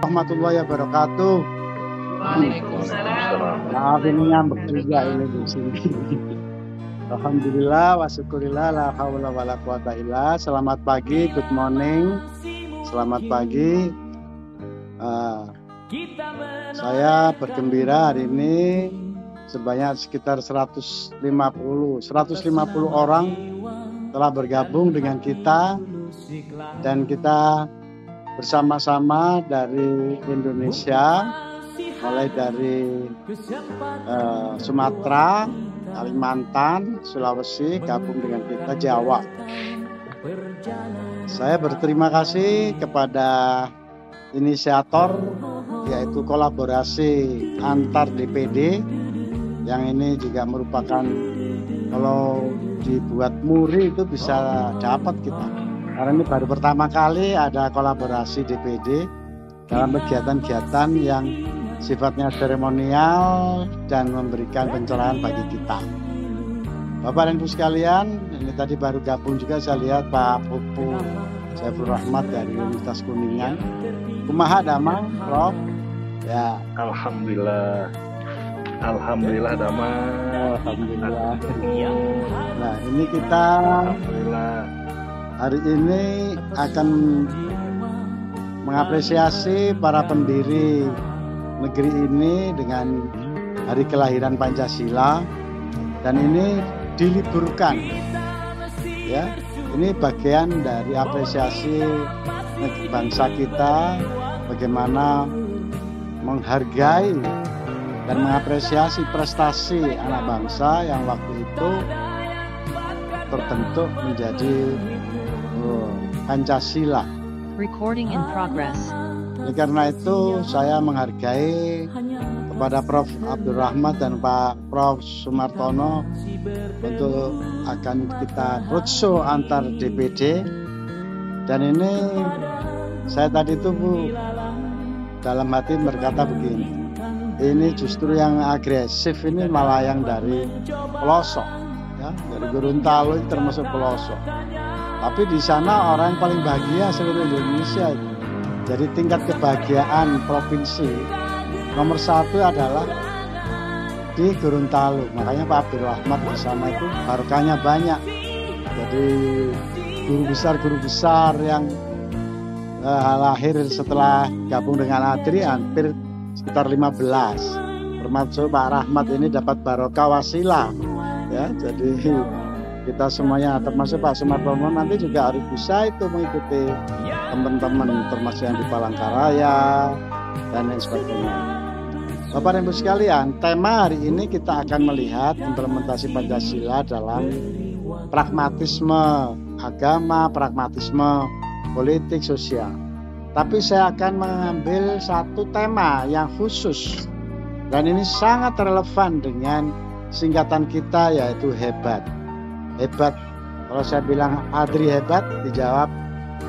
Warahmatullahi wabarakatuh. Waalaikumsalam. Maaf ini ngambek juga ini di sini. Alhamdulillah wa syukurillah la haula wala quwata illa. Selamat pagi, good morning. Selamat pagi. Saya bergembira hari ini sebanyak sekitar 150 orang telah bergabung dengan kita dan kita bersama-sama dari Indonesia, mulai dari Sumatera, Kalimantan, Sulawesi, gabung dengan kita, Jawa. Saya berterima kasih kepada inisiator, yaitu kolaborasi antar DPD, yang ini juga merupakan, kalau dibuat muri itu bisa dapat kita. Karena ini baru pertama kali ada kolaborasi DPD dalam kegiatan-kegiatan yang sifatnya seremonial dan memberikan pencerahan bagi kita. Bapak dan Ibu sekalian, ini tadi baru gabung juga saya lihat Pak Pupu Saiful Rahmat dari Universitas Kuningan. Kumaha damang, Prof? Ya. Alhamdulillah. Alhamdulillah damang. Alhamdulillah. Nah, ini kita Alhamdulillah. Hari ini akan mengapresiasi para pendiri negeri ini dengan hari kelahiran Pancasila, dan ini diliburkan. Ya, ini bagian dari apresiasi bangsa kita, bagaimana menghargai dan mengapresiasi prestasi anak bangsa yang waktu itu terbentuk menjadi Pancasila. Recording in progress. Karena itu saya menghargai kepada Prof. Abdul Rahmat dan Pak Prof. Sumartono untuk akan kita roadshow antar DPD, dan ini saya tadi itu Bu, dalam hati berkata begini, ini justru yang agresif ini malah yang dari pelosok, ya, dari Gorontalo termasuk pelosok. Tapi di sana orang yang paling bahagia seluruh Indonesia itu. Jadi tingkat kebahagiaan provinsi nomor 1 adalah di Gorontalo. Makanya Pak Abdul Rahmat di sana itu barokahnya banyak. Jadi guru besar yang lahir setelah gabung dengan ADRI hampir sekitar 15. Termasuk Pak Rahmat ini dapat barokah wasilah. Ya, jadi kita semuanya termasuk Pak Sumartono nanti juga harus bisa itu mengikuti teman-teman termasuk yang di Palangkaraya dan lain sebagainya. Bapak dan Ibu sekalian, tema hari ini kita akan melihat implementasi Pancasila dalam pragmatisme agama, pragmatisme politik sosial. Tapi saya akan mengambil satu tema yang khusus dan ini sangat relevan dengan singkatan kita, yaitu hebat. Hebat, kalau saya bilang ADRI hebat, dijawab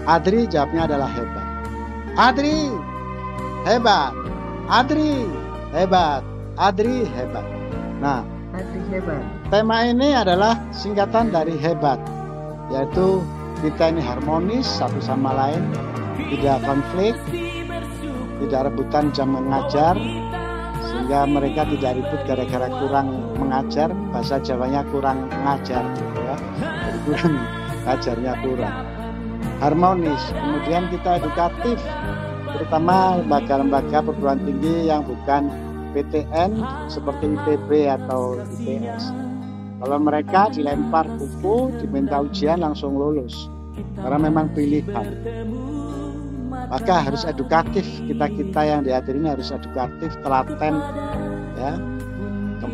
ADRI, jawabnya adalah hebat. ADRI hebat, ADRI hebat, ADRI hebat. Nah, ADRI hebat. Tema ini adalah singkatan dari hebat, yaitu kita ini harmonis satu sama lain, tidak konflik, tidak rebutan jam mengajar, sehingga mereka tidak ribut gara-gara kurang mengajar, bahasa Jawanya kurang mengajar, ya. Jadi kurang ajarnya kurang. Harmonis, kemudian kita edukatif, terutama lembaga-lembaga perguruan tinggi yang bukan PTN seperti ITB atau ITS. Kalau mereka dilempar buku, diminta ujian langsung lulus, karena memang pilihan. Maka harus edukatif, kita yang diajar ini harus edukatif, telaten, ya,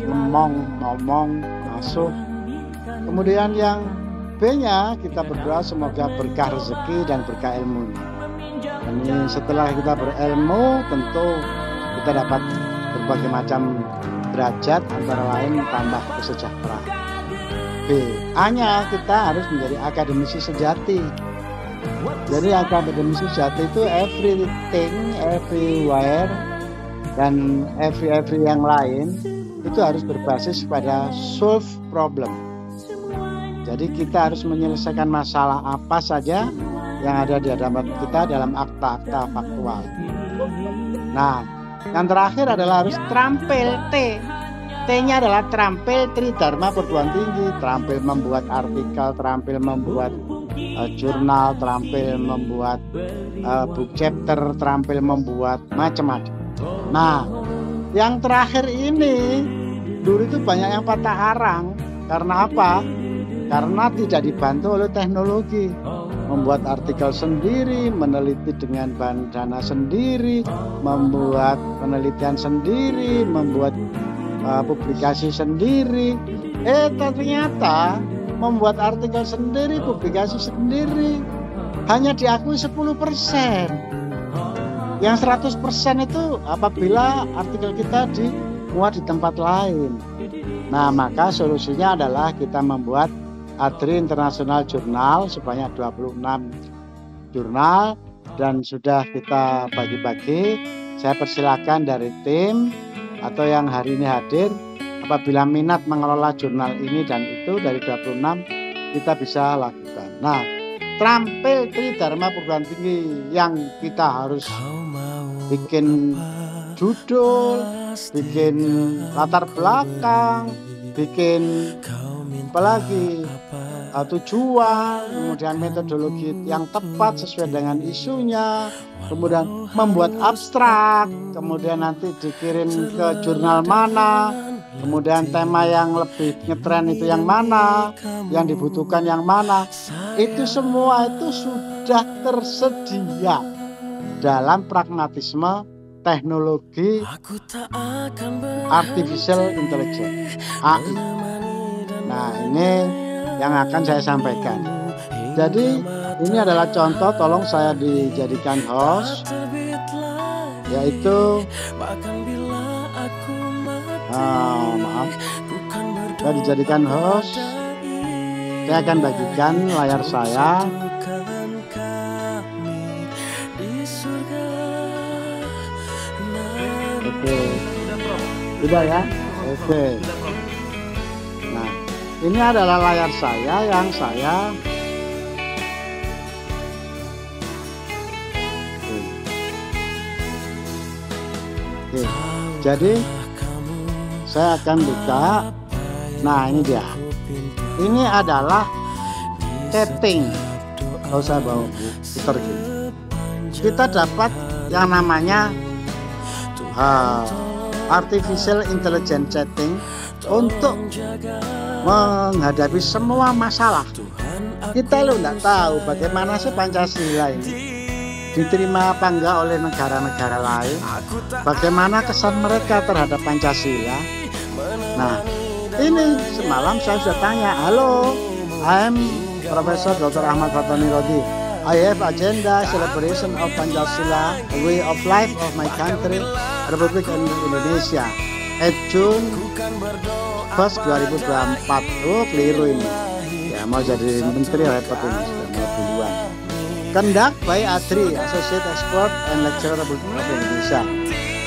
ngomong, asuh. Kemudian yang B-nya kita berdoa semoga berkah rezeki dan berkah ilmu. Dan setelah kita berilmu, tentu kita dapat berbagai macam derajat, antara lain tambah kesejahteraan. B, A-nya kita harus menjadi akademisi sejati. Jadi akademisi sejati itu everything, everywhere, dan every yang lain itu harus berbasis pada solve problem. Jadi kita harus menyelesaikan masalah apa saja yang ada di hadapan kita dalam akta-akta faktual. Nah, yang terakhir adalah harus terampil T. T-nya adalah terampil Tridharma perguruan tinggi, terampil membuat artikel, terampil membuat jurnal, terampil membuat book chapter, terampil membuat macam-macam. Nah, yang terakhir ini dulu itu banyak yang patah arang. Karena apa? Karena tidak dibantu oleh teknologi. Membuat artikel sendiri, meneliti dengan bahan dana sendiri, membuat penelitian sendiri, membuat publikasi sendiri. Ternyata membuat artikel sendiri, publikasi sendiri hanya diakui 10%. Yang 100% itu apabila artikel kita dimuat di tempat lain. Nah, maka solusinya adalah kita membuat ADRI International Journal sebanyak 26 jurnal dan sudah kita bagi-bagi. Saya persilakan dari tim atau yang hari ini hadir, apabila minat mengelola jurnal ini dan itu dari 26 kita bisa lakukan. Nah, terampil Tridharma perguruan tinggi yang kita harus bikin judul, bikin latar belakang, bikin apalagi tujuan, kemudian metodologi yang tepat sesuai dengan isunya, kemudian membuat abstrak, kemudian nanti dikirim ke jurnal mana, kemudian tema yang lebih ngetren itu yang mana, yang dibutuhkan yang mana, itu semua itu sudah tersedia dalam pragmatisme teknologi artificial intelligence (AI). Nah, ini yang akan saya sampaikan. Jadi ini adalah contoh, tolong saya dijadikan host, yaitu saya dijadikan host. Saya akan bagikan layar saya. Oke, sudah ya. Oke. Nah, ini adalah layar saya yang saya jadi saya akan buka. Nah, ini dia. Ini adalah setting. Kalau saya bawa putar gitu, kita dapat yang namanya artificial intelligence setting untuk menghadapi semua masalah. Kita nggak tahu bagaimana sih Pancasila ini diterima apa enggak oleh negara-negara lain, bagaimana kesan mereka terhadap Pancasila. Nah, ini semalam saya sudah tanya, halo, I'm Profesor Dr. Ahmad Fatoni Rodi. I have agenda celebration of Pancasila, a way of life of my country, Republik Indonesia, at June 1st 2024. Oh, keliru ini. Ya, mau jadi menteri repot ini, sudah mau duluan. Conduct by ADRI, Associate Expert and Lecturer Republik Indonesia.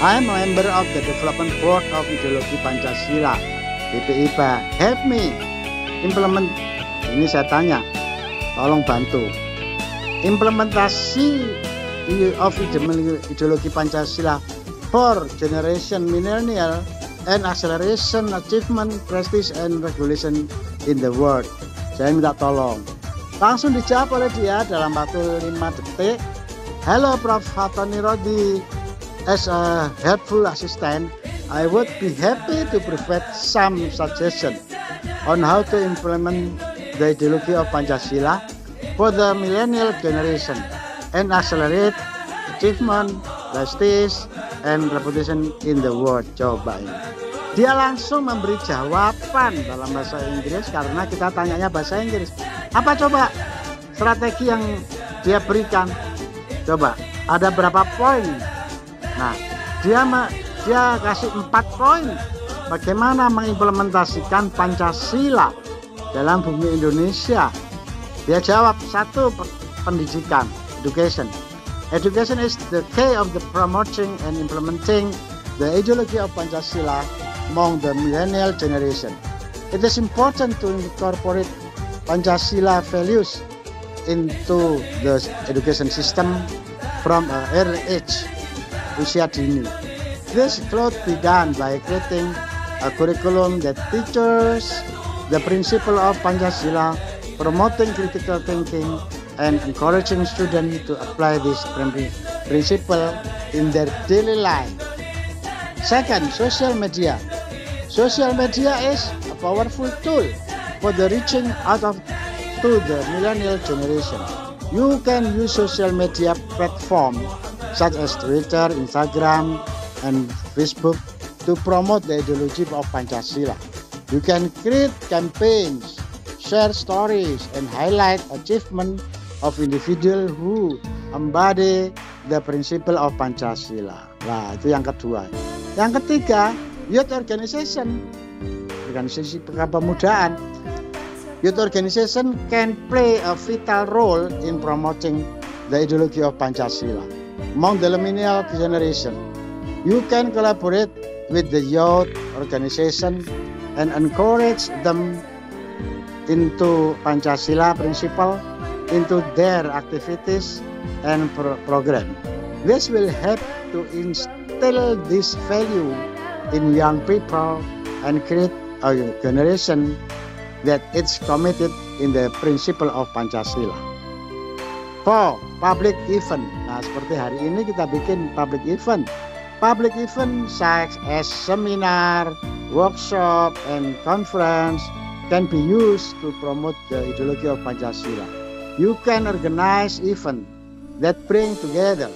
I am a member of the Development Board of Ideologi Pancasila, BPIPA. Help me implement. Ini saya tanya, tolong bantu. Implementasi of ideologi Pancasila for generation millennial and acceleration achievement, prestige and regulation in the world. Saya minta tolong. Langsung dijawab oleh dia dalam waktu 5 detik. Hello Prof. Fatoni Rodi, as a helpful assistant, I would be happy to provide some suggestion on how to implement the ideology of Pancasila for the millennial generation and accelerate achievement, prestige, and reputation in the world. Coba ini. Dia langsung memberi jawaban dalam bahasa Inggris karena kita tanyanya bahasa Inggris. Apa coba strategi yang dia berikan? Coba, ada berapa poin? Nah, dia kasih 4 poin. Bagaimana mengimplementasikan Pancasila dalam bumi Indonesia? Dia jawab, 1, pendidikan. education. Education is the key of the promoting and implementing the ideology of Pancasila among the millennial generation. It is important to incorporate Pancasila values into the education system from an early age, usia dini. This could be done by creating a curriculum that teaches the principle of Pancasila, promoting critical thinking, and encouraging students to apply this principle in their daily life. Second, social media. Social media is a powerful tool for the reaching out to the millennial generation. You can use social media platforms such as Twitter, Instagram, and Facebook to promote the ideology of Pancasila. You can create campaigns, share stories, and highlight achievements of individuals who embody the principle of Pancasila. Nah, itu yang kedua. Yang ketiga, youth organization, organisasi kepemudaan. Youth organization can play a vital role in promoting the ideology of Pancasila among the millennial generation. You can collaborate with the youth organization and encourage them into Pancasila principle into their activities and program. This will help to instill this value in young people and create a generation that is committed in the principle of Pancasila. 4. Public event. Nah, seperti hari ini kita bikin public event. Public event such as seminar, workshop, and conference can be used to promote the ideology of Pancasila. You can organize events that bring together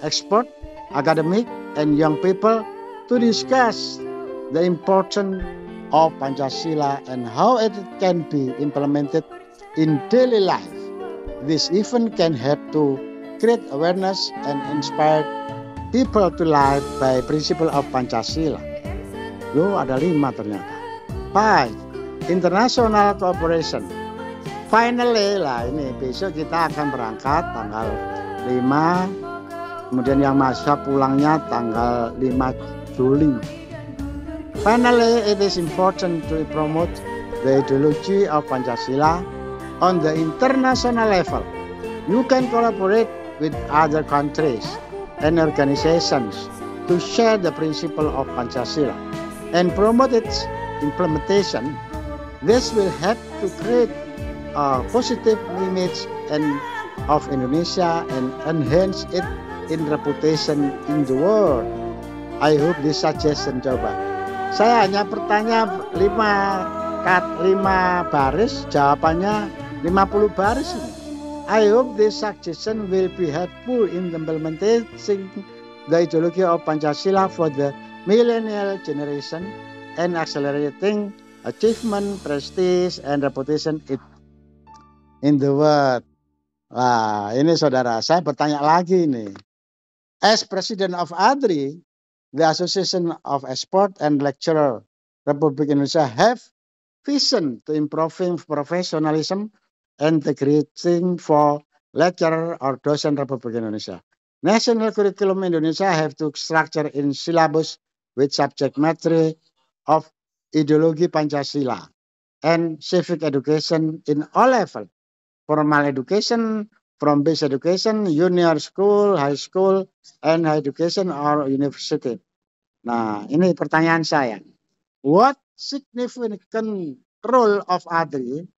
expert, academic, and young people to discuss the importance of Pancasila and how it can be implemented in daily life. This event can help to create awareness and inspire people to live by principle of Pancasila. Loh, ada 5 ternyata. 5. International cooperation. Finally, lah ini besok kita akan berangkat tanggal 5, kemudian yang masa pulangnya tanggal 5 Juli. Finally, it is important to promote the ideology of Pancasila on the international level. You can collaborate with other countries and organizations to share the principle of Pancasila and promote its implementation. This will help to create a positive image of Indonesia and enhance it in reputation in the world. I hope this suggestion coba. Saya hanya bertanya 5 baris, jawabannya 50 baris ini. I hope this suggestion will be helpful in implementing the ideology of Pancasila for the millennial generation and accelerating achievement, prestige, and reputation in the world. Nah, ini saudara, saya bertanya lagi nih. As President of ADRI, the Association of Expert and Lecturer Republic Indonesia have vision to improving professionalism and integrating for lecturer or docent Republic Indonesia. National curriculum Indonesia have to structure in syllabus with subject matter of ideologi Pancasila and civic education in all levels. Formal education from basic education, junior school, high school, and higher education or university. Nah, ini pertanyaan saya. What significant role of ADRI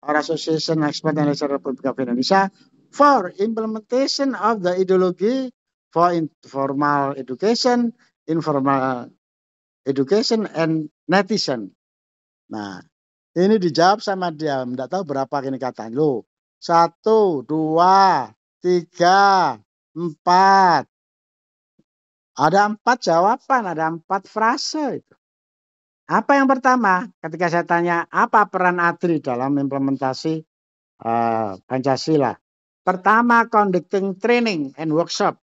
or Association Expert and Lecturer Republic of Indonesia for implementation of the ideology for informal education, informal education, and netizen? Nah, ini dijawab sama dia. Tidak tahu berapa ini kata. Loh, 1, 2, 3, 4. Ada 4 jawaban, ada 4 frase itu. Apa yang pertama? Ketika saya tanya apa peran ADRI dalam implementasi Pancasila. Pertama, conducting training and workshop.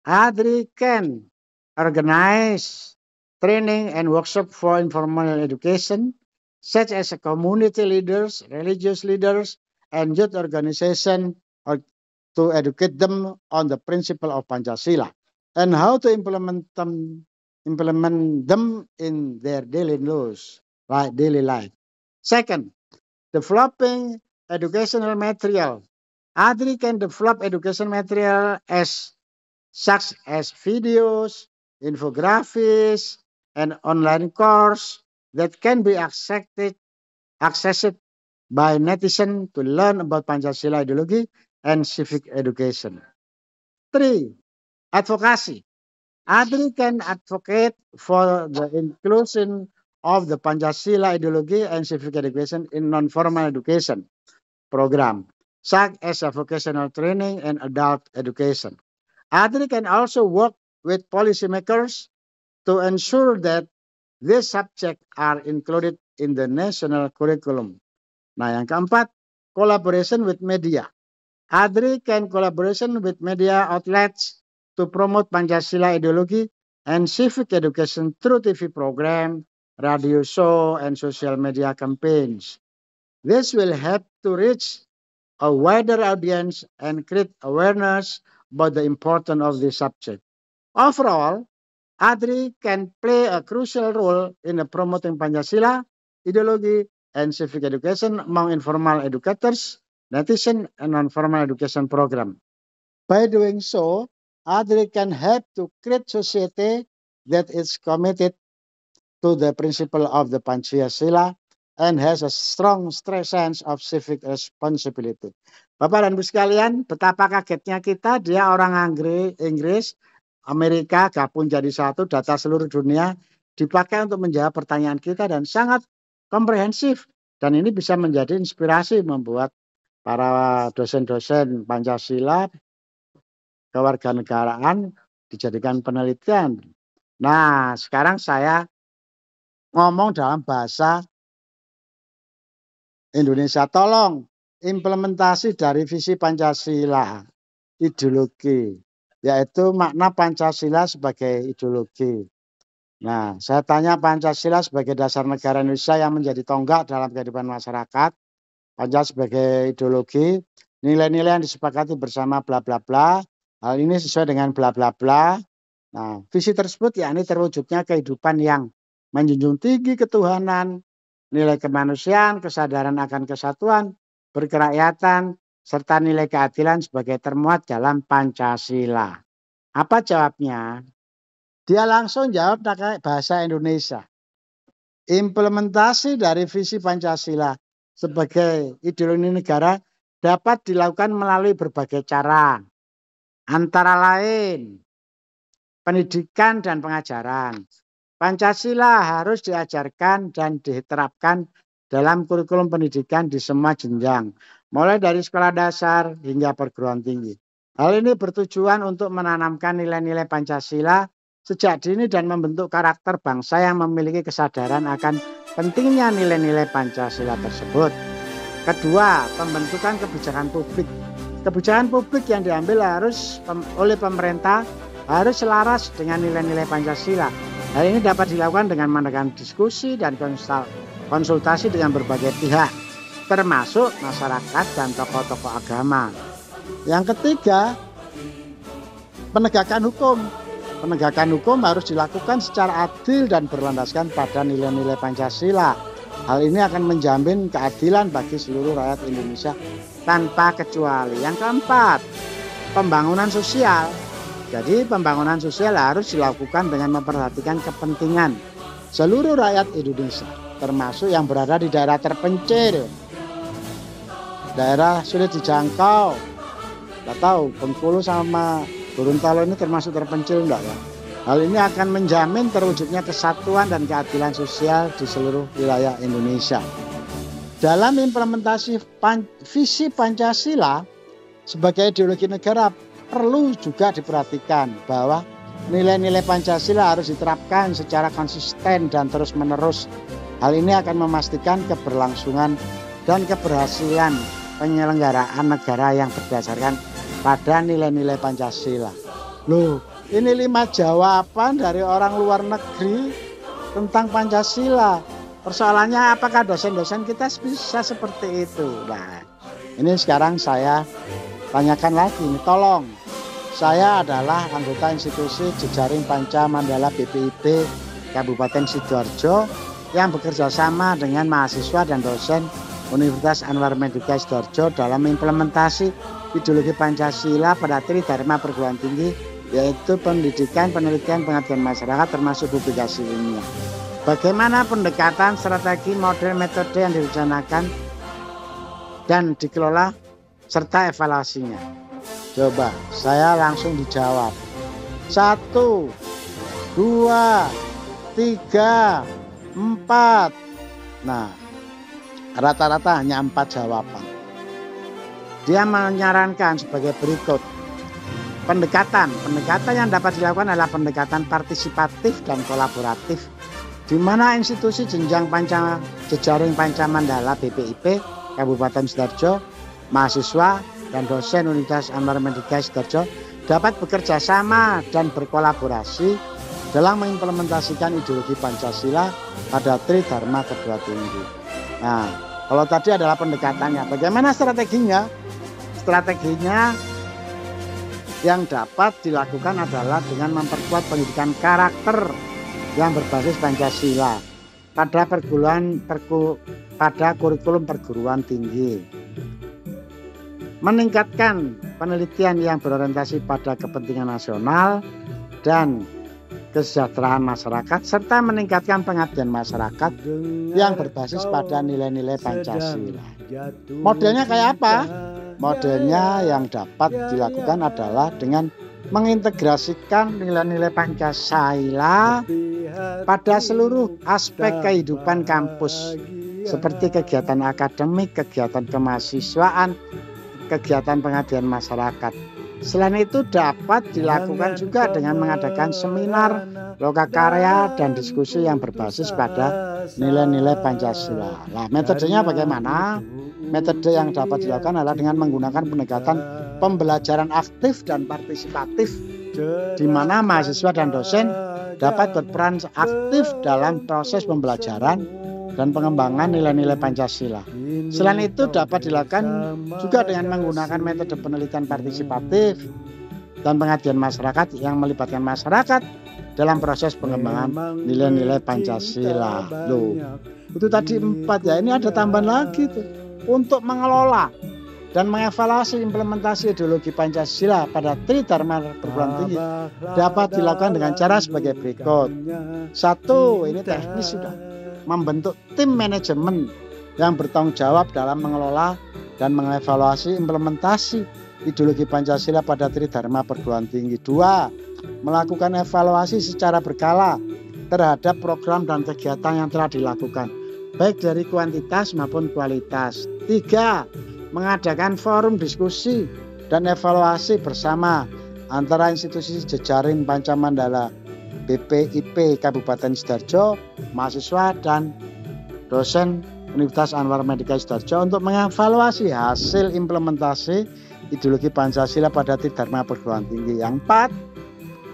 ADRI can organize training and workshop for informal education, such as community leaders, religious leaders, and youth organization to educate them on the principle of Pancasila and how to implement them in their daily life. Second, developing educational material. ADRI can develop education material such as videos, infographics, and online course that can be accessed by netizens to learn about Pancasila ideology and civic education. 3. Advocacy. ADRI can advocate for the inclusion of the Pancasila ideology and civic education in non-formal education program, such as a vocational training and adult education. ADRI can also work with policymakers to ensure that these subjects are included in the national curriculum. Nah, yang keempat, collaboration with media. ADRI can collaboration with media outlets to promote Pancasila ideology and civic education through TV program, radio show, and social media campaigns. This will help to reach a wider audience and create awareness about the importance of this subject. Overall, ADRI can play a crucial role in promoting Pancasila ideology and civic education among informal educators, netizens, and non-formal education program. By doing so, ADRI can help to create society that is committed to the principle of the Pancasila and has a strong sense of civic responsibility. Bapak dan Ibu sekalian, betapa kagetnya kita, dia orang Inggris, Amerika gabung jadi satu, data seluruh dunia dipakai untuk menjawab pertanyaan kita dan sangat komprehensif. Dan ini bisa menjadi inspirasi membuat para dosen-dosen Pancasila, kewarganegaraan dijadikan penelitian. Nah, sekarang saya ngomong dalam bahasa Indonesia. Tolong implementasi dari visi Pancasila ideologi, yaitu makna Pancasila sebagai ideologi. Nah, saya tanya Pancasila sebagai dasar negara Indonesia yang menjadi tonggak dalam kehidupan masyarakat. Pancasila sebagai ideologi, nilai-nilai yang disepakati bersama bla bla bla. Hal ini sesuai dengan bla bla bla. Nah, visi tersebut yakni terwujudnya kehidupan yang menjunjung tinggi ketuhanan, nilai kemanusiaan, kesadaran akan kesatuan, berkerakyatan, serta nilai keadilan sebagai termuat dalam Pancasila. Apa jawabnya? Dia langsung jawab pakai bahasa Indonesia. Implementasi dari visi Pancasila sebagai ideologi negara dapat dilakukan melalui berbagai cara. Antara lain, pendidikan dan pengajaran. Pancasila harus diajarkan dan diterapkan dalam kurikulum pendidikan di semua jenjang, mulai dari sekolah dasar hingga perguruan tinggi. Hal ini bertujuan untuk menanamkan nilai-nilai Pancasila sejak dini dan membentuk karakter bangsa yang memiliki kesadaran akan pentingnya nilai-nilai Pancasila tersebut. Kedua, pembentukan kebijakan publik. Kebijakan publik yang diambil oleh pemerintah harus selaras dengan nilai-nilai Pancasila. Hal ini dapat dilakukan dengan mengadakan diskusi dan konsultasi dengan berbagai pihak, termasuk masyarakat dan tokoh-tokoh agama. Yang ketiga, penegakan hukum. Penegakan hukum harus dilakukan secara adil dan berlandaskan pada nilai-nilai Pancasila. Hal ini akan menjamin keadilan bagi seluruh rakyat Indonesia tanpa kecuali. Yang keempat, pembangunan sosial. Jadi pembangunan sosial harus dilakukan dengan memperhatikan kepentingan seluruh rakyat Indonesia, termasuk yang berada di daerah terpencil, daerah sulit dijangkau. Nggak tahu Bengkulu sama Gorontalo ini termasuk terpencil enggak ya? Hal ini akan menjamin terwujudnya kesatuan dan keadilan sosial di seluruh wilayah Indonesia. Dalam implementasi visi Pancasila sebagai ideologi negara, perlu juga diperhatikan bahwa nilai-nilai Pancasila harus diterapkan secara konsisten dan terus-menerus. Hal ini akan memastikan keberlangsungan dan keberhasilan penyelenggaraan negara yang berdasarkan pada nilai-nilai Pancasila. Loh, ini 5 jawaban dari orang luar negeri tentang Pancasila. Persoalannya apakah dosen-dosen kita bisa seperti itu? Nah, ini sekarang saya tanyakan lagi nih, tolong. Saya adalah anggota institusi Jejaring Panca Mandala BPIP Kabupaten Sidoarjo yang bekerja sama dengan mahasiswa dan dosen Universitas Anwar Medika Sidoarjo dalam implementasi ideologi Pancasila pada Tridharma Perguruan Tinggi, yaitu pendidikan, penelitian, pengabdian masyarakat termasuk publikasi ilmiah. Bagaimana pendekatan, strategi, model, metode yang direncanakan dan dikelola serta evaluasinya? Coba saya langsung dijawab. 1, 2, 3, 4. Nah, rata-rata hanya 4 jawaban. Dia menyarankan sebagai berikut. Pendekatan yang dapat dilakukan adalah pendekatan partisipatif dan kolaboratif, di mana institusi jenjang Jejaring Panca Mandala BPIP Kabupaten Sidoarjo, mahasiswa dan dosen Universitas Anwar Medika Sidoarjo dapat bekerja sama dan berkolaborasi dalam mengimplementasikan ideologi Pancasila pada Tridharma Perguruan Tinggi. Nah, kalau tadi adalah pendekatannya, bagaimana strateginya? Strateginya yang dapat dilakukan adalah dengan memperkuat pendidikan karakter yang berbasis Pancasila pada kurikulum perguruan tinggi, meningkatkan penelitian yang berorientasi pada kepentingan nasional dan kesejahteraan masyarakat, serta meningkatkan pengabdian masyarakat yang berbasis pada nilai-nilai Pancasila. Modelnya kayak apa? Modelnya yang dapat dilakukan adalah dengan mengintegrasikan nilai-nilai Pancasila pada seluruh aspek kehidupan kampus, seperti kegiatan akademik, kegiatan kemahasiswaan, kegiatan pengabdian masyarakat. Selain itu dapat dilakukan juga dengan mengadakan seminar, lokakarya, dan diskusi yang berbasis pada nilai-nilai Pancasila. Nah, metodenya bagaimana? Metode yang dapat dilakukan adalah dengan menggunakan pendekatan pembelajaran aktif dan partisipatif, di mana mahasiswa dan dosen dapat berperan aktif dalam proses pembelajaran dan pengembangan nilai-nilai Pancasila. Selain itu dapat dilakukan juga dengan menggunakan metode penelitian partisipatif dan pengabdian masyarakat yang melibatkan masyarakat dalam proses pengembangan nilai-nilai Pancasila. Loh, itu tadi 4 ya, ini ada tambahan lagi tuh. Untuk mengelola dan mengevaluasi implementasi ideologi Pancasila pada Tridharma Perguruan Tinggi dapat dilakukan dengan cara sebagai berikut. 1, ini teknis sudah, membentuk tim manajemen yang bertanggung jawab dalam mengelola dan mengevaluasi implementasi ideologi Pancasila pada Tridharma Perguruan Tinggi. 2, melakukan evaluasi secara berkala terhadap program dan kegiatan yang telah dilakukan, baik dari kuantitas maupun kualitas. 3, mengadakan forum diskusi dan evaluasi bersama antara institusi Jejaring Panca Mandala BPIP Kabupaten Sidoarjo, mahasiswa dan dosen Universitas Anwar Medika Sidoarjo untuk mengevaluasi hasil implementasi ideologi Pancasila pada Tridharma Perguruan Tinggi. Yang 4,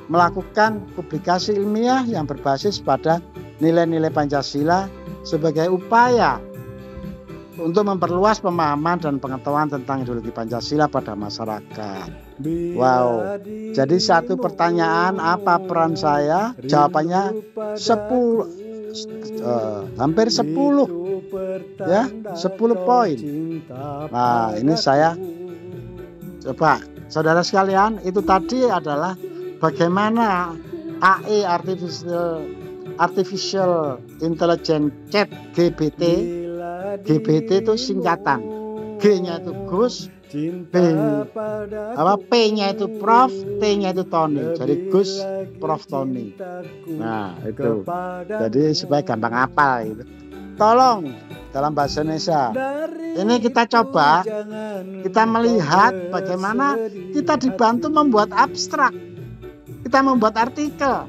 melakukan publikasi ilmiah yang berbasis pada nilai-nilai Pancasila sebagai upaya untuk memperluas pemahaman dan pengetahuan tentang ideologi Pancasila pada masyarakat. Wow, jadi satu pertanyaan, apa peran saya? Jawabannya 10, hampir 10 ya, 10 poin. Nah, ini saya coba, saudara sekalian, itu tadi adalah bagaimana AI, Artificial Intelligence Chat GBT. GBT itu singkatan, G-nya itu Gus, P-nya itu Prof, T-nya itu Tony. Jadi Gus Prof Tony. Nah, itu. Jadi supaya gampang hafal gitu. Tolong dalam bahasa Indonesia. Ini kita coba, kita melihat bagaimana kita dibantu membuat abstrak. Kita membuat artikel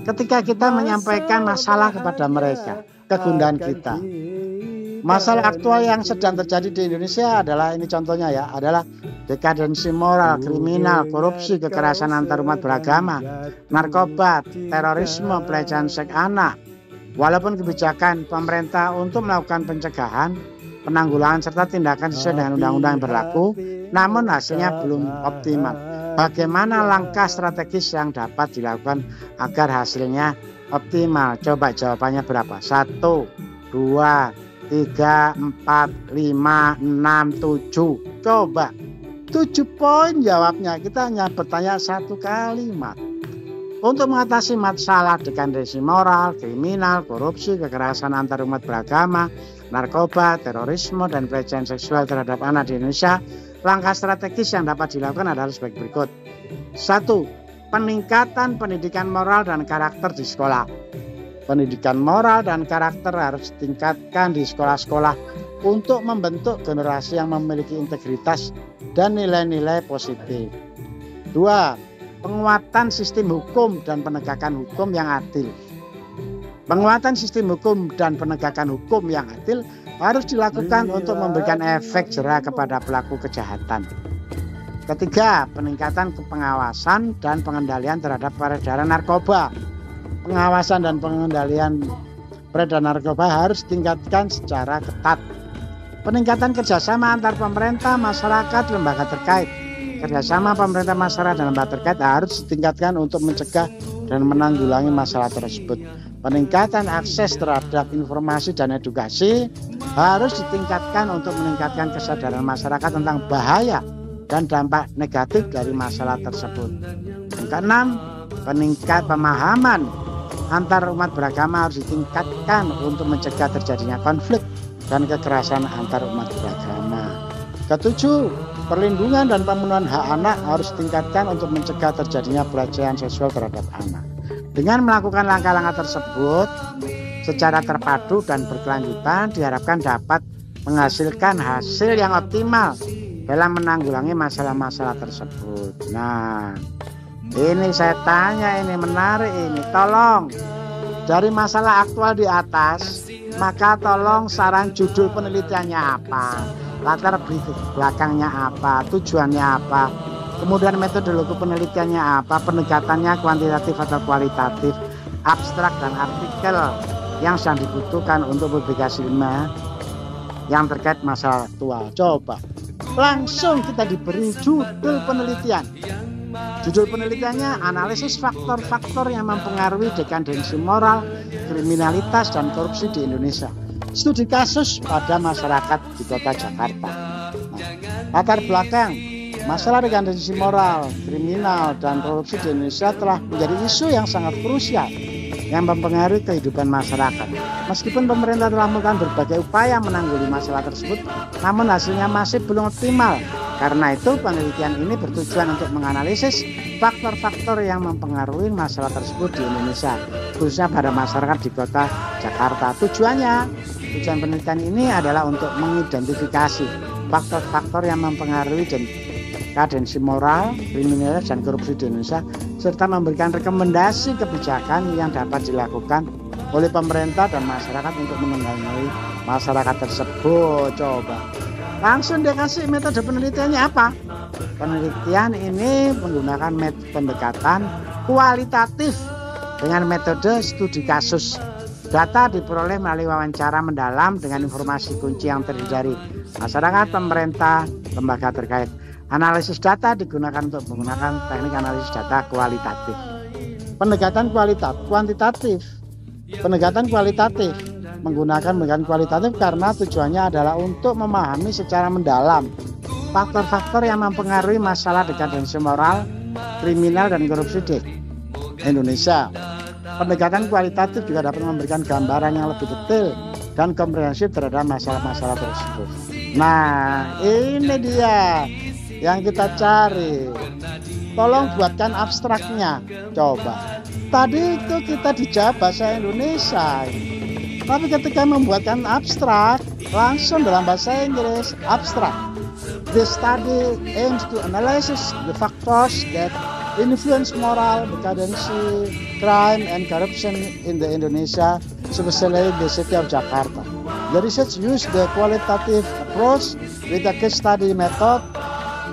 ketika kita menyampaikan masalah kepada mereka, kegundahan kita. Masalah aktual yang sedang terjadi di Indonesia adalah, ini contohnya ya, adalah dekadensi moral, kriminal, korupsi, kekerasan antarumat beragama, narkoba, terorisme, pelecehan seks anak. Walaupun kebijakan pemerintah untuk melakukan pencegahan penanggulangan serta tindakan sesuai dengan undang-undang yang berlaku, namun hasilnya belum optimal. Bagaimana langkah strategis yang dapat dilakukan agar hasilnya optimal? Coba jawabannya berapa? 1, 2, 3, 4, 5, 6, 7. Coba 7 poin jawabnya. Kita hanya bertanya 1 kalimat. Untuk mengatasi masalah degradasi moral, kriminal, korupsi, kekerasan antar umat beragama, narkoba, terorisme, dan pelecehan seksual terhadap anak di Indonesia, langkah strategis yang dapat dilakukan adalah sebagai berikut. 1. Peningkatan pendidikan moral dan karakter di sekolah. Pendidikan moral dan karakter harus ditingkatkan di sekolah-sekolah untuk membentuk generasi yang memiliki integritas dan nilai-nilai positif. 2. Penguatan sistem hukum dan penegakan hukum yang adil. Penguatan sistem hukum dan penegakan hukum yang adil harus dilakukan untuk memberikan efek jera kepada pelaku kejahatan. Ketiga, peningkatan pengawasan dan pengendalian terhadap peredaran narkoba. Pengawasan dan pengendalian peredaran narkoba harus ditingkatkan secara ketat. Peningkatan kerjasama antar pemerintah, masyarakat, lembaga terkait. Kerjasama pemerintah, masyarakat, dan lembaga terkait harus ditingkatkan untuk mencegah dan menanggulangi masalah tersebut. Peningkatan akses terhadap informasi dan edukasi harus ditingkatkan untuk meningkatkan kesadaran masyarakat tentang bahaya dan dampak negatif dari masalah tersebut. Yang keenam, peningkat pemahaman antar umat beragama harus ditingkatkan untuk mencegah terjadinya konflik dan kekerasan antar umat beragama. Ketujuh, perlindungan dan pemenuhan hak anak harus ditingkatkan untuk mencegah terjadinya pelecehan seksual terhadap anak. Dengan melakukan langkah-langkah tersebut secara terpadu dan berkelanjutan diharapkan dapat menghasilkan hasil yang optimal dalam menanggulangi masalah-masalah tersebut. Nah, ini saya tanya, ini menarik ini. Tolong, dari masalah aktual di atas, maka tolong saran judul penelitiannya apa, latar belakangnya apa, tujuannya apa, kemudian metodologi penelitiannya apa, pendekatannya kuantitatif atau kualitatif, abstrak dan artikel yang sedang dibutuhkan untuk publikasi ilmiah yang terkait masalah aktual. Coba langsung kita diberi judul penelitian. Judul penelitiannya analisis faktor-faktor yang mempengaruhi degradansi moral, kriminalitas, dan korupsi di Indonesia. Studi kasus pada masyarakat di kota Jakarta. Latar belakang masalah degradansi moral, kriminal, dan korupsi di Indonesia telah menjadi isu yang sangat krusial yang mempengaruhi kehidupan masyarakat. Meskipun pemerintah telah melakukan berbagai upaya menanggulangi masalah tersebut, namun hasilnya masih belum optimal. Karena itu penelitian ini bertujuan untuk menganalisis faktor-faktor yang mempengaruhi masalah tersebut di Indonesia, khususnya pada masyarakat di kota Jakarta. Tujuan penelitian ini adalah untuk mengidentifikasi faktor-faktor yang mempengaruhi degradansi moral, kriminalitas, dan korupsi di Indonesia, serta memberikan rekomendasi kebijakan yang dapat dilakukan oleh pemerintah dan masyarakat untuk menangani masyarakat tersebut. Coba langsung dia kasih metode penelitiannya apa? Penelitian ini menggunakan pendekatan kualitatif dengan metode studi kasus. Data diperoleh melalui wawancara mendalam dengan informasi kunci yang terdiri dari masyarakat, pemerintah, lembaga terkait. Analisis data digunakan untuk menggunakan teknik analisis data kualitatif. Pendekatan kuantitatif. Pendekatan kualitatif menggunakan pendekatan kualitatif karena tujuannya adalah untuk memahami secara mendalam faktor-faktor yang mempengaruhi masalah degradansi moral, kriminal, dan korupsi di Indonesia. Pendekatan kualitatif juga dapat memberikan gambaran yang lebih detail dan komprehensif terhadap masalah-masalah tersebut. Nah, ini dia yang kita cari. Tolong buatkan abstraknya. Coba. Tadi itu kita dijawab bahasa Indonesia. Tapi ketika membuatkan abstrak, langsung dalam bahasa Inggris, abstrak. This study aims to analyze the factors that influence moral, degradancy, crime, and corruption in the Indonesia, especially the city of Jakarta. The research used the qualitative approach with a case study method.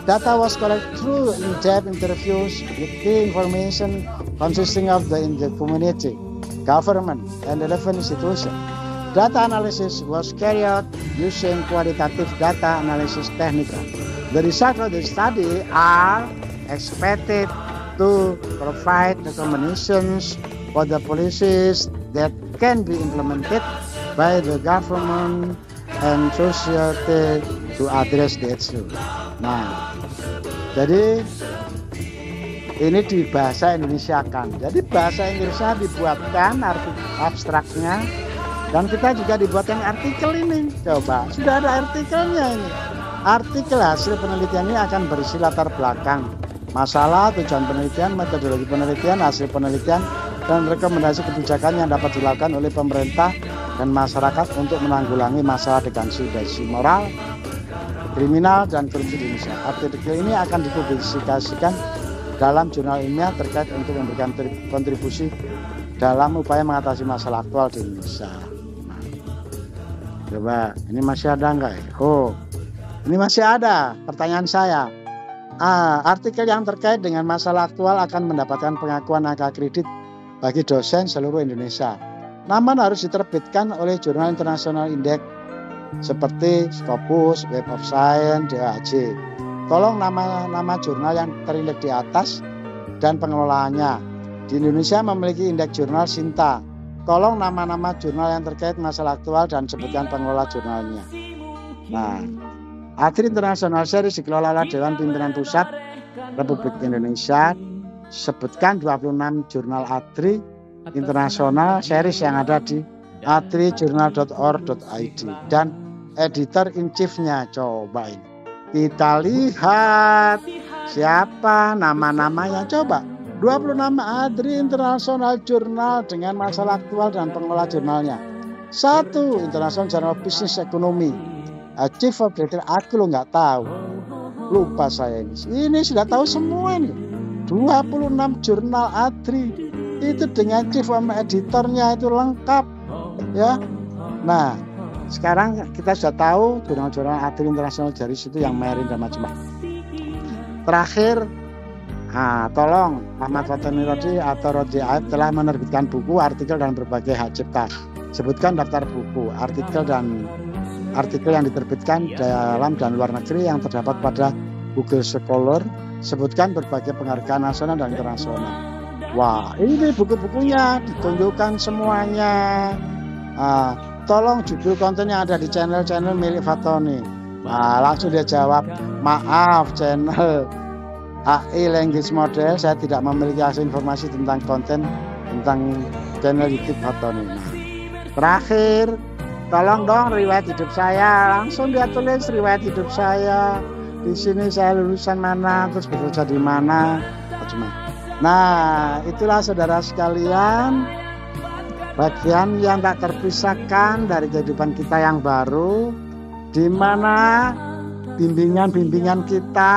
Data was collected through in-depth interviews with key information consisting of the community, government, and relevant institutions. data analysis was carried out using qualitative data analysis technique. The results of the study are expected to provide recommendations for the policies that can be implemented by the government and society to address the issue. Nah, jadi ini di bahasa Indonesia kan. Jadi bahasa Inggrisnya dibuatkan abstraknya, dan kita juga dibuatkan artikel ini. Coba, sudah ada artikelnya ini. Artikel hasil penelitian ini akan berisi latar belakang masalah, tujuan penelitian, metodologi penelitian, hasil penelitian, dan rekomendasi kebijakan yang dapat dilakukan oleh pemerintah dan masyarakat untuk menanggulangi masalah degradasi moral, kriminal, dan korupsi di Indonesia. Artikel ini akan dipublikasikan dalam jurnal ilmiah terkait untuk memberikan kontribusi dalam upaya mengatasi masalah aktual di Indonesia. Nah, coba, ini masih ada enggak ya? Oh, ini masih ada. Pertanyaan saya, artikel yang terkait dengan masalah aktual akan mendapatkan pengakuan angka kredit bagi dosen seluruh Indonesia. Namun harus diterbitkan oleh jurnal internasional indeks seperti Scopus, Web of Science, DAJ. Tolong nama jurnal yang terlihat di atas dan pengelolaannya. Di Indonesia memiliki indeks jurnal Sinta. Tolong nama-nama jurnal yang terkait masalah aktual dan sebutkan pengelola jurnalnya. Nah, ADRI International Series dikelola oleh Dewan Pimpinan Pusat Republik Indonesia. Sebutkan 26 jurnal ADRI International Series yang ada di adrijournal.org.id dan editor in chief-nya. Coba ini. Kita lihat siapa nama-namanya. Coba 26 ADRI International Journal dengan masalah aktual dan pengelola jurnalnya. 1. International Journal of Business Economy. Chief of Editor, aku lo nggak tahu. Lupa saya ini. Ini sudah tahu semua ini. 26 jurnal ADRI itu dengan chief of editornya itu lengkap ya. Nah, sekarang kita sudah tahu jurnal-jurnal ADRI International dari situ yang Merin dan macam-macam. Terakhir, tolong Ahmad Fatoni Rodi atau Rodi Aib telah menerbitkan buku, artikel, dan berbagai hak cipta. Sebutkan daftar buku, artikel yang diterbitkan dalam dan luar negeri yang terdapat pada Google Scholar. Sebutkan berbagai penghargaan nasional dan internasional. Wah, ini buku-bukunya ditunjukkan semuanya. Tolong judul konten yang ada di channel milik Fatoni. Nah, langsung dia jawab, maaf channel AI Language Model, saya tidak memiliki akses informasi tentang konten tentang channel YouTube Fatoni. Nah, terakhir, tolong dong riwayat hidup saya. Langsung dia tulis riwayat hidup saya. Di sini saya lulusan mana, terus bekerja di mana, macam-macam. Nah, itulah saudara sekalian, bagian yang tak terpisahkan dari kehidupan kita yang baru, di mana bimbingan-bimbingan kita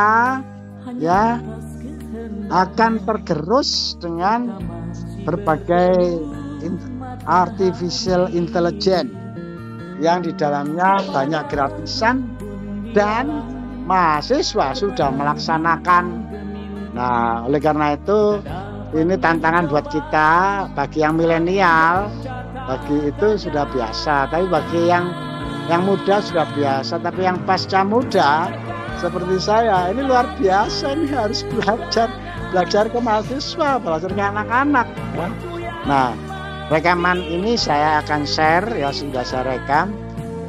ya akan tergerus dengan berbagai artificial intelligence yang di dalamnya banyak gratisan dan mahasiswa sudah melaksanakan. Nah, oleh karena itu ini tantangan buat kita. Bagi yang milenial, bagi itu sudah biasa, tapi bagi yang muda sudah biasa, tapi yang pasca muda seperti saya ini luar biasa, ini harus belajar ke mahasiswa, belajar ke anak-anak ya. Nah, rekaman ini saya akan share ya, sudah saya rekam,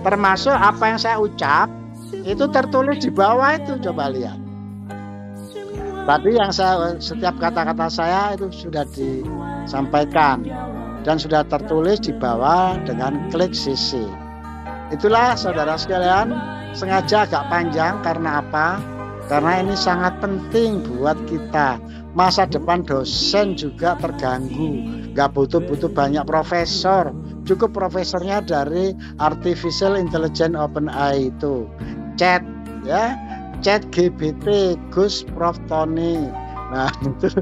termasuk apa yang saya ucap itu tertulis di bawah itu, coba lihat. Tadi yang setiap kata-kata saya itu sudah disampaikan dan sudah tertulis di bawah dengan klik CC. Itulah saudara sekalian, sengaja agak panjang karena apa? Karena ini sangat penting buat kita. Masa depan dosen juga terganggu. Gak butuh banyak profesor. Cukup profesornya dari Artificial Intelligence OpenAI itu. Chat ya, Chat GPT, Gus Prof Tony. Nah, itu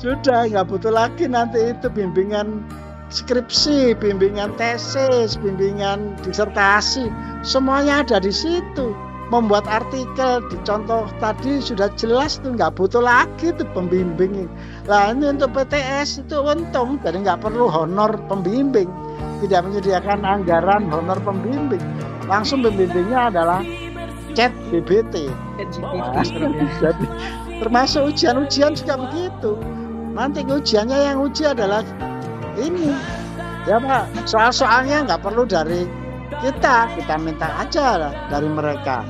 sudah nggak butuh lagi nanti itu bimbingan skripsi, bimbingan tesis, bimbingan disertasi, semuanya ada di situ. Membuat artikel di contoh tadi sudah jelas tuh, nggak butuh lagi tuh pembimbing. Lah ini untuk PTS itu untung, jadi nggak perlu honor pembimbing. tidak menyediakan anggaran honor pembimbing. Langsung pembimbingnya adalah ChatGPT. Jadi termasuk ujian-ujian juga begitu. Nanti ujiannya yang uji adalah ini. Ya Pak, soal-soalnya nggak perlu dari kita minta aja dari mereka.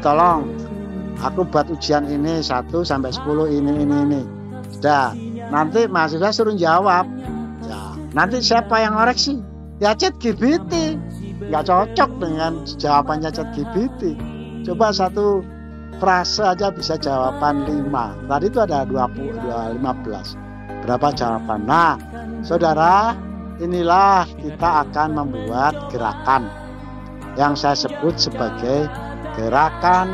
Tolong, aku buat ujian ini 1 sampai 10 ini. Sudah, nanti mahasiswa suruh jawab. Ya, nanti siapa yang ngoreksi? Ya ChatGPT. Nggak cocok dengan jawabannya ChatGPT. Coba satu frase aja bisa jawaban 5. Tadi itu ada 15. Berapa jawaban? Nah, saudara, inilah kita akan membuat gerakan yang saya sebut sebagai gerakan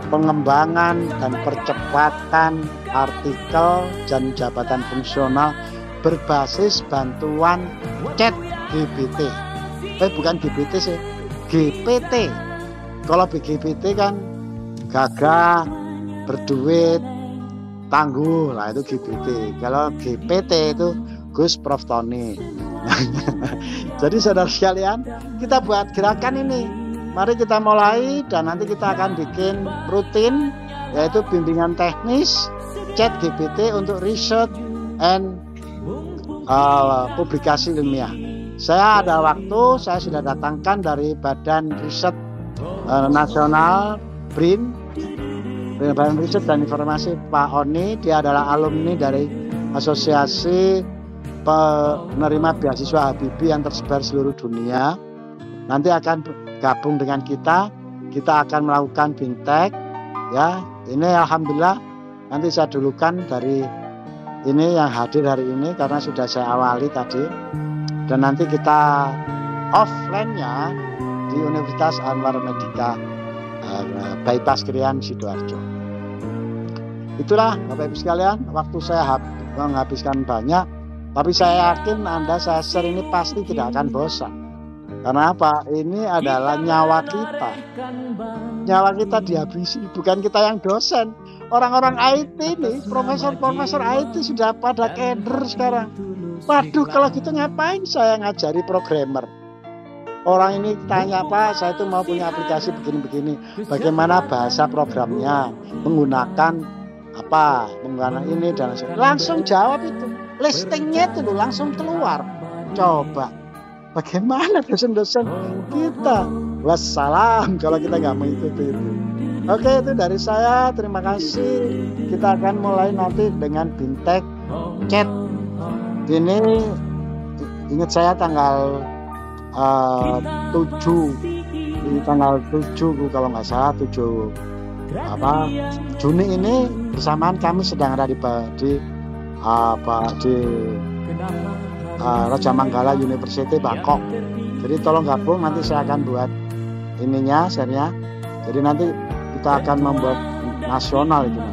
pengembangan dan percepatan artikel dan jabatan fungsional berbasis bantuan ChatGPT. Bukan GPT sih, GPT. Kalau GPT kan gagah, berduit, tangguh, lah itu GPT. Kalau GPT itu Gus Prof Tony. Jadi saudara sekalian, kita buat gerakan ini. Mari kita mulai dan nanti kita akan bikin rutin, yaitu bimbingan teknis ChatGPT untuk research and publikasi ilmiah. Saya ada waktu, saya sudah datangkan dari Badan Riset Nasional BRIN, Badan Riset dan Informasi, Pak Oni. Dia adalah alumni dari Asosiasi Penerima Beasiswa Habibie yang tersebar seluruh dunia. Nanti akan gabung dengan kita akan melakukan fintech. Ya, ini alhamdulillah nanti saya dulukan dari ini yang hadir hari ini karena sudah saya awali tadi. Dan nanti kita offline-nya di Universitas Anwar Medika Bypass Krian Sidoarjo. Itulah Bapak Ibu sekalian, waktu saya menghabiskan banyak, tapi saya yakin saya share ini pasti tidak akan bosan. Karena apa? Ini adalah nyawa kita. Nyawa kita dihabisi, bukan kita yang dosen. Orang-orang IT ini, profesor-profesor IT sudah pada keder sekarang. Waduh, kalau gitu ngapain saya ngajari programmer? Orang ini tanya, Pak, saya itu mau punya aplikasi begini-begini. Bagaimana bahasa programnya? Menggunakan apa? Menggunakan ini dan langsung jawab itu. Listingnya itu langsung keluar. Coba, bagaimana dosen-dosen kita? Wassalam kalau kita nggak mengikuti itu. Oke, itu dari saya. Terima kasih. Kita akan mulai nanti dengan fintech chat. Ini ingat saya tanggal 7 ini tanggal 7 kalau nggak salah 7 Juni ini bersamaan kami sedang ada di Raja Manggala University Bangkok. Jadi tolong gabung, nanti saya akan buat ininya serinya. Jadi nanti kita akan membuat nasional itu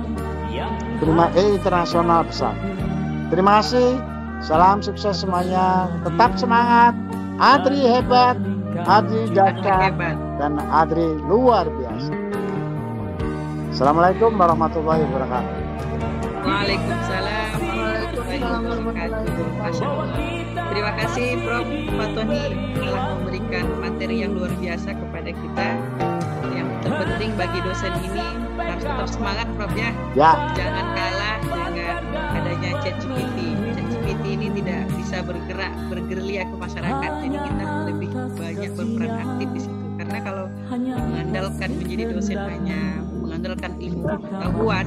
internasional besar. Terima kasih. Salam sukses semuanya. Tetap semangat. Adri hebat, Adri dahsyat, dan Adri luar biasa. Assalamualaikum warahmatullahi wabarakatuh. Waalaikumsalam warahmatullahi wabarakatuh. Terima kasih Prof. Fatoni telah memberikan materi yang luar biasa kepada kita. Yang terpenting bagi dosen ini harus tetap semangat, Prof ya. Jangan kalah dengan adanya ChatGPT. ChatGPT ini tidak bisa bergerilya ke masyarakat. Jadi kita lebih banyak berperan aktif di situ. Karena kalau mengandalkan menjadi dosen hanya mengandalkan ilmu pengetahuan,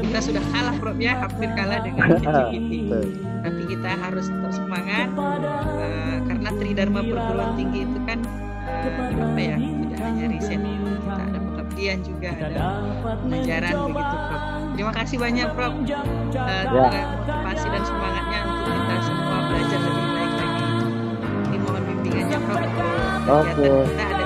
kita sudah kalah, Prof ya, hampir kalah dengan ChatGPT. Tapi kita harus tetap semangat karena Tridharma Perguruan Tinggi itu kan tidak hanya riset, kita ada pengabdian juga, ada pengajaran begitu, Prof. Terima kasih banyak, Prof. Motivasi dan semangatnya untuk kita semua belajar lebih baik lagi. Ini mohon bimbingannya, Prof. Kegiatan kita